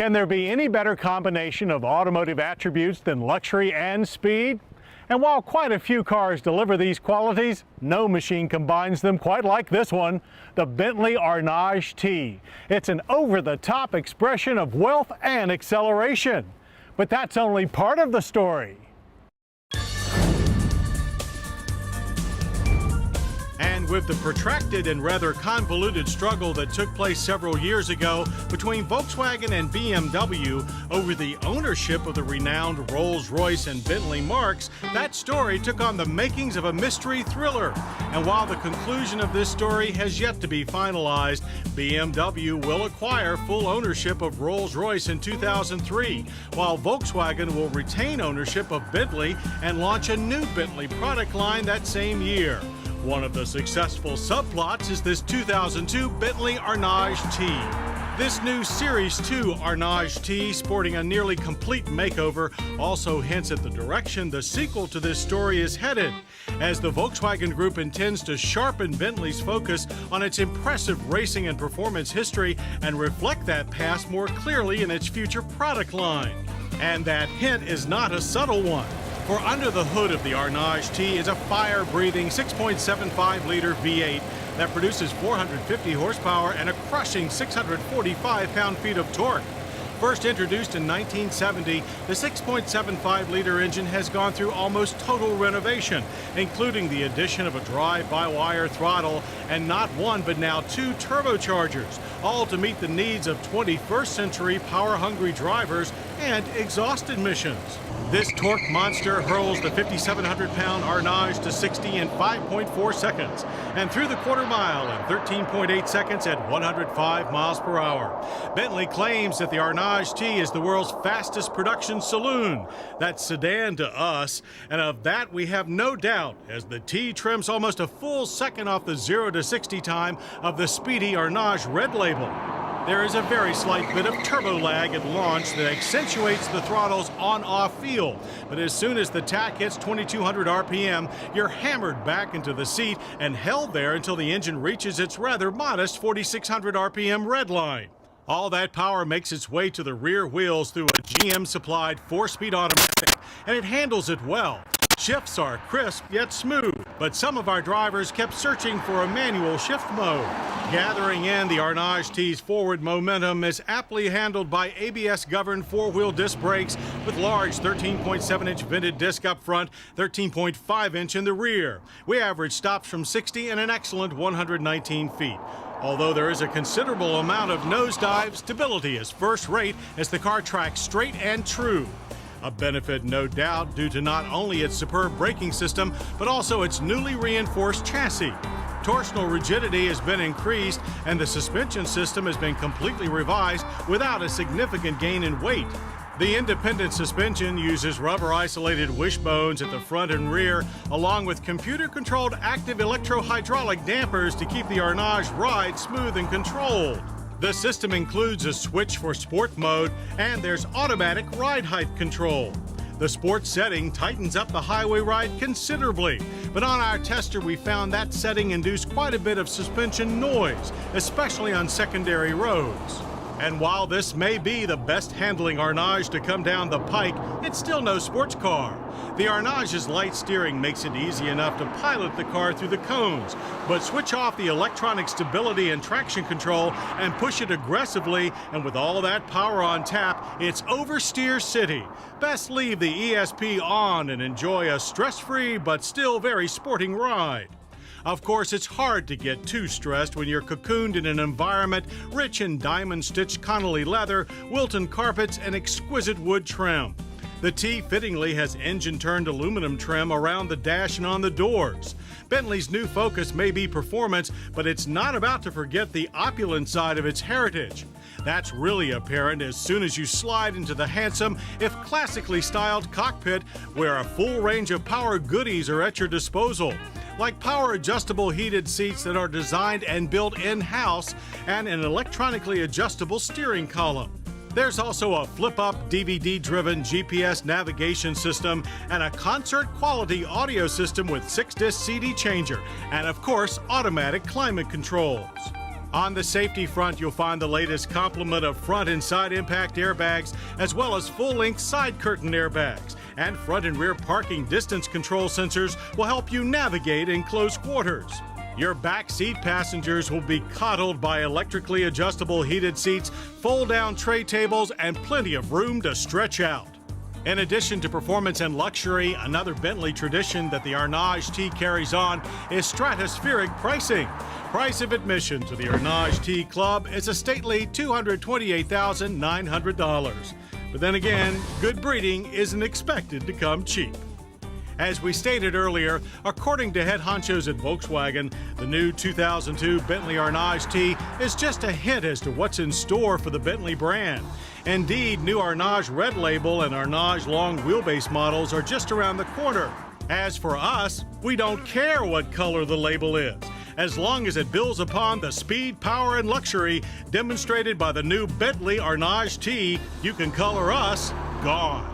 Can there be any better combination of automotive attributes than luxury and speed? And while quite a few cars deliver these qualities, no machine combines them quite like this one, the Bentley Arnage T. It's an over-the-top expression of wealth and acceleration. But that's only part of the story. And with the protracted and rather convoluted struggle that took place several years ago between Volkswagen and BMW over the ownership of the renowned Rolls-Royce and Bentley marques, that story took on the makings of a mystery thriller. And while the conclusion of this story has yet to be finalized, BMW will acquire full ownership of Rolls-Royce in 2003, while Volkswagen will retain ownership of Bentley and launch a new Bentley product line that same year. One of the successful subplots is this 2002 Bentley Arnage T. This new Series 2 Arnage T, sporting a nearly complete makeover, also hints at the direction the sequel to this story is headed, as the Volkswagen Group intends to sharpen Bentley's focus on its impressive racing and performance history and reflect that past more clearly in its future product line. And that hint is not a subtle one. For under the hood of the Arnage T is a fire-breathing 6.75-liter V8 that produces 450 horsepower and a crushing 645 pound-feet of torque. First introduced in 1970, the 6.75-liter engine has gone through almost total renovation, including the addition of a drive-by-wire throttle and not one but now two turbochargers, all to meet the needs of 21st century power-hungry drivers and exhaust emissions. This torque monster hurls the 5,700-pound Arnage to 60 in 5.4 seconds and through the quarter mile in 13.8 seconds at 105 miles per hour. Bentley claims that the Arnage T is the world's fastest production saloon. That's sedan to us, and of that we have no doubt, as the T trims almost a full second off the 0 to 60 time of the speedy Arnage Red Label. There is a very slight bit of turbo lag at launch that accentuates the throttle's on-off feel, but as soon as the tach hits 2,200 RPM, you're hammered back into the seat and held there until the engine reaches its rather modest 4,600 RPM red line. All that power makes its way to the rear wheels through a GM-supplied 4-speed automatic, and it handles it well. Shifts are crisp yet smooth, but some of our drivers kept searching for a manual shift mode. Gathering in the Arnage T's forward momentum is aptly handled by ABS-governed four-wheel disc brakes with large 13.7-inch vented disc up front, 13.5-inch in the rear. We average stops from 60 and an excellent 119 feet. Although there is a considerable amount of nosedive, stability is first-rate as the car tracks straight and true. A benefit, no doubt, due to not only its superb braking system, but also its newly reinforced chassis. Torsional rigidity has been increased, and the suspension system has been completely revised without a significant gain in weight. The independent suspension uses rubber-isolated wishbones at the front and rear, along with computer-controlled active electro-hydraulic dampers to keep the Arnage ride smooth and controlled. The system includes a switch for sport mode, and there's automatic ride height control. The sport setting tightens up the highway ride considerably, but on our tester we found that setting induced quite a bit of suspension noise, especially on secondary roads. And while this may be the best handling Arnage to come down the pike, it's still no sports car. The Arnage's light steering makes it easy enough to pilot the car through the cones, but switch off the electronic stability and traction control and push it aggressively, and with all that power on tap, it's oversteer city. Best leave the ESP on and enjoy a stress-free but still very sporting ride. Of course, it's hard to get too stressed when you're cocooned in an environment rich in diamond-stitched Connolly leather, Wilton carpets, and exquisite wood trim. The T fittingly has engine-turned aluminum trim around the dash and on the doors. Bentley's new focus may be performance, but it's not about to forget the opulent side of its heritage. That's really apparent as soon as you slide into the handsome, if classically styled cockpit, where a full range of power goodies are at your disposal, like power-adjustable heated seats that are designed and built in-house, and an electronically adjustable steering column. There's also a flip-up DVD-driven GPS navigation system and a concert-quality audio system with 6-disc CD changer, and of course, automatic climate controls. On the safety front, you'll find the latest complement of front and side impact airbags, as well as full-length side curtain airbags. And front and rear parking distance control sensors will help you navigate in close quarters. Your back seat passengers will be coddled by electrically adjustable heated seats, fold-down tray tables, and plenty of room to stretch out. In addition to performance and luxury, another Bentley tradition that the Arnage T carries on is stratospheric pricing. Price of admission to the Arnage T Club is a stately $228,900. But then again, good breeding isn't expected to come cheap. As we stated earlier, according to head honchos at Volkswagen, the new 2002 Bentley Arnage T is just a hint as to what's in store for the Bentley brand. Indeed, new Arnage Red Label and Arnage long wheelbase models are just around the corner. As for us, we don't care what color the label is. As long as it builds upon the speed, power, and luxury demonstrated by the new Bentley Arnage T, you can color us gone.